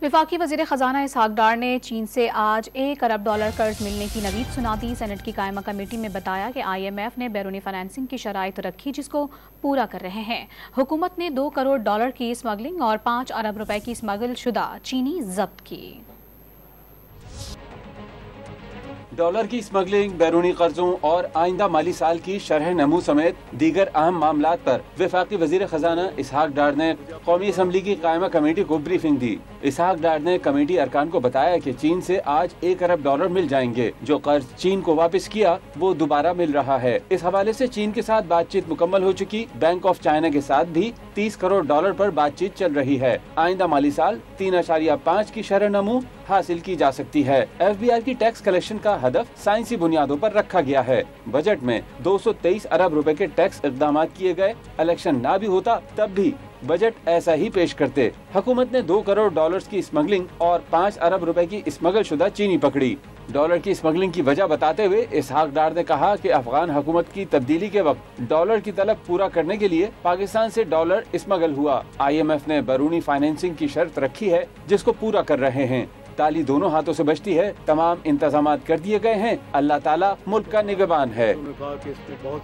وفاقی وزیر خزانہ اسحاق ڈار نے چین سے آج $1 ارب قرض ملنے کی نوید سنا دی۔ سینٹ کی قائمہ کمیٹی میں بتایا کہ IMF نے بیرونی فنانسنگ کی شرائط رکھی جس کو پورا کر رہے ہیں۔ حکومت نے $2 کروڑ کی اسمگلنگ اور $5 ارب کی اسمگل شدہ چینی ضبط کی۔ ڈالر کی اسمگلنگ، بیرونی قرضوں اور آئندہ مالی سال کی شرح نمو سمیت دیگر اہم معاملات پر وفاقی وزیر خزانہ اسحاق ڈار نے قومی اسمبلی کی قائمہ کمیٹی کو بریفنگ دی۔ اسحاق ڈار نے کمیٹی ارکان کو بتایا کہ چین سے آج $1 ارب مل جائیں گے۔ جو قرض چین کو واپس کیا وہ دوبارہ مل رہا ہے۔ اس حوالے سے چین کے ساتھ بات چیت مکمل ہو چکی۔ بینک آف چائنا کے ساتھ بھی $30 کروڑ پر بات چیت چل رہی ہے۔ آئندہ مالی سال 3.5 کی شرح نمو حاصل کی جا سکتی ہے۔ FBI کی ٹیکس کلیکشن کا ہدف سائنسی بنیادوں پر رکھا گیا ہے۔ بجٹ میں $223 ارب کے ٹیکس اقدامات کیے گئے۔ الیکشن نہ بھی ہوتا تب بھی بجٹ ایسا ہی پیش کرتے۔ حکومت نے $2 کروڑ کی اسمگلنگ اور $5 ارب کی اسمگل شدہ چینی پکڑی۔ ڈالر کی اسمگلنگ کی وجہ بتاتے ہوئے اسحاق ڈار نے کہا کہ افغان حکومت کی تبدیلی کے وقت ڈالر کی طلب پورا کرنے کے لیے پاکستان سے ڈالر اسمگل ہوا۔ IMF نے بیرونی فائنینسنگ کی شرط رکھی ہے جس کو پورا کر رہے ہیں۔ تالی دونوں ہاتھوں سے بجتی ہے۔ تمام انتظامات کر دیے گئے ہیں۔ اللہ تعالیٰ ملک کا نگہبان ہے۔